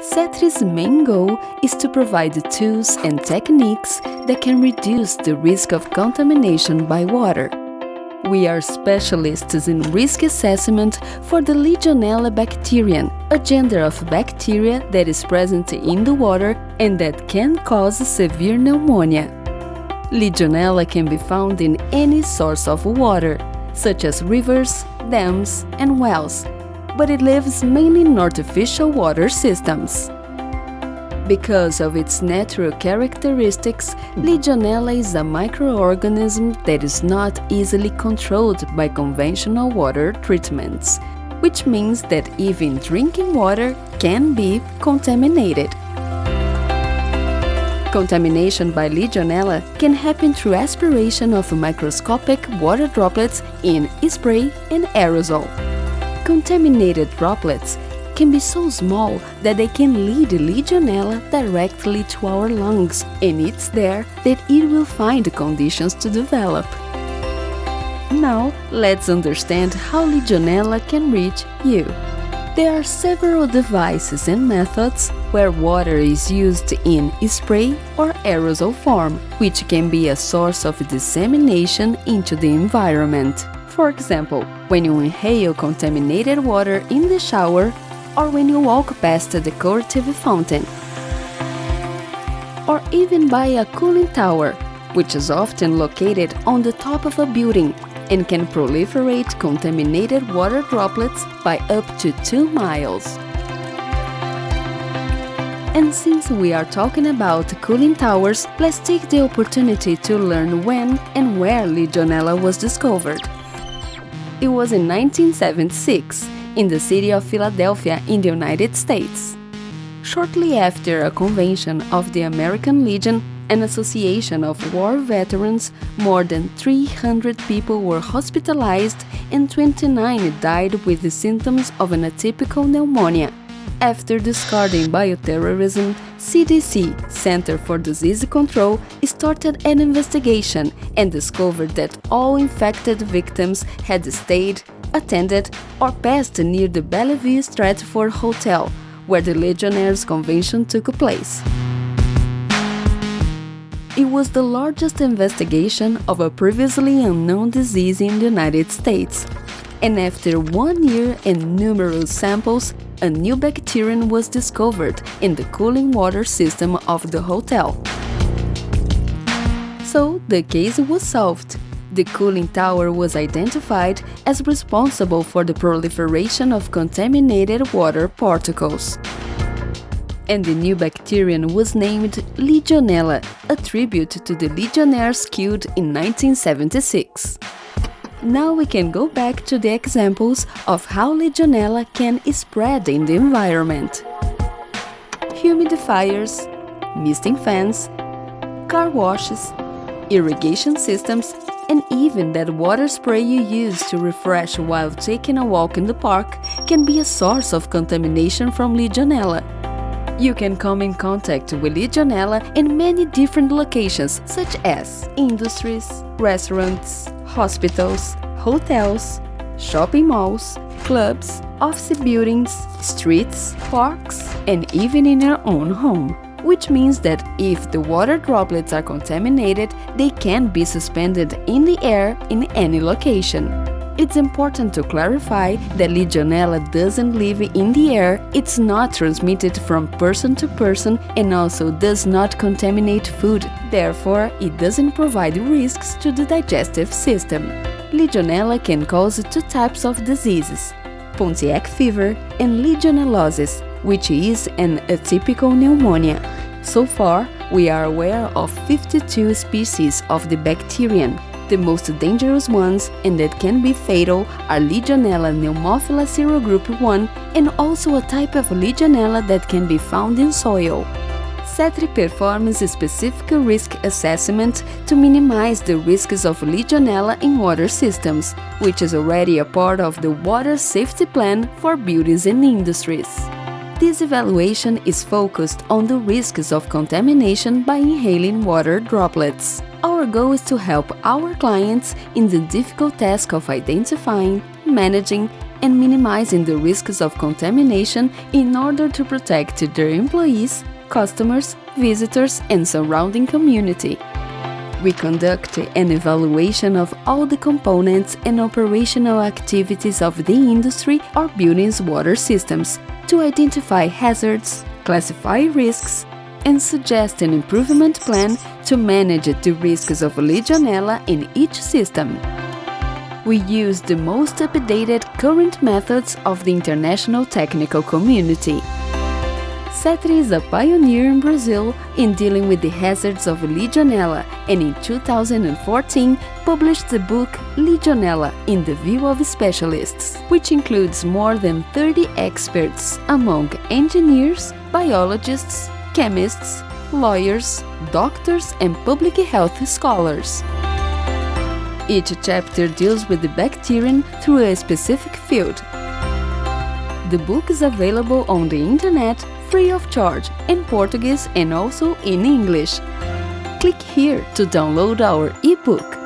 CETRI's main goal is to provide the tools and techniques that can reduce the risk of contamination by water. We are specialists in risk assessment for the Legionella bacterium, a gender of bacteria that is present in the water and that can cause severe pneumonia. Legionella can be found in any source of water, such as rivers, dams, and wells, but it lives mainly in artificial water systems. Because of its natural characteristics, Legionella is a microorganism that is not easily controlled by conventional water treatments, which means that even drinking water can be contaminated. Contamination by Legionella can happen through aspiration of microscopic water droplets in spray and aerosol. Contaminated droplets can be so small that they can lead Legionella directly to our lungs, and it's there that it will find conditions to develop. Now, let's understand how Legionella can reach you. There are several devices and methods where water is used in spray or aerosol form, which can be a source of dissemination into the environment. For example, when you inhale contaminated water in the shower, or when you walk past a decorative fountain, or even by a cooling tower, which is often located on the top of a building and can proliferate contaminated water droplets by up to 2 miles. And since we are talking about cooling towers, let's take the opportunity to learn when and where Legionella was discovered. It was in 1976, in the city of Philadelphia in the United States. Shortly after a convention of the American Legion, an association of war veterans, more than 300 people were hospitalized and 29 died with the symptoms of an atypical pneumonia. After discarding bioterrorism, CDC, Center for Disease Control, started an investigation and discovered that all infected victims had stayed, attended, or passed near the Bellevue Stratford Hotel, where the Legionnaires' Convention took place. It was the largest investigation of a previously unknown disease in the United States, and after 1 year and numerous samples, a new bacterium was discovered in the cooling water system of the hotel. So the case was solved. The cooling tower was identified as responsible for the proliferation of contaminated water particles. And the new bacterium was named Legionella, a tribute to the Legionnaires killed in 1976. Now we can go back to the examples of how Legionella can spread in the environment. Humidifiers, misting fans, car washes, irrigation systems, and even that water spray you use to refresh while taking a walk in the park can be a source of contamination from Legionella. You can come in contact with Legionella in many different locations, such as industries, restaurants, hospitals, hotels, shopping malls, clubs, office buildings, streets, parks, and even in your own home. Which means that if the water droplets are contaminated, they can be suspended in the air in any location. It's important to clarify that Legionella doesn't live in the air, it's not transmitted from person to person, and also does not contaminate food. Therefore, it doesn't provide risks to the digestive system. Legionella can cause 2 types of diseases: Pontiac fever and legionellosis, which is an atypical pneumonia. So far, we are aware of 52 species of the bacterium. The most dangerous ones and that can be fatal are Legionella pneumophila serogroup 1 and also a type of Legionella that can be found in soil. CETRI performs a specific risk assessment to minimize the risks of Legionella in water systems, which is already a part of the water safety plan for buildings and industries. This evaluation is focused on the risks of contamination by inhaling water droplets. Our goal is to help our clients in the difficult task of identifying, managing, and minimizing the risks of contamination in order to protect their employees, customers, visitors, and surrounding community. We conduct an evaluation of all the components and operational activities of the industry or building's water systems to identify hazards, classify risks, and suggest an improvement plan to manage the risks of Legionella in each system. We use the most updated current methods of the international technical community. CETRI is a pioneer in Brazil in dealing with the hazards of Legionella, and in 2014 published the book Legionella in the View of Specialists, which includes more than 30 experts among engineers, biologists, chemists, lawyers, doctors, and public health scholars. Each chapter deals with the bacterium through a specific field. The book is available on the internet free of charge in Portuguese and also in English. Click here to download our ebook.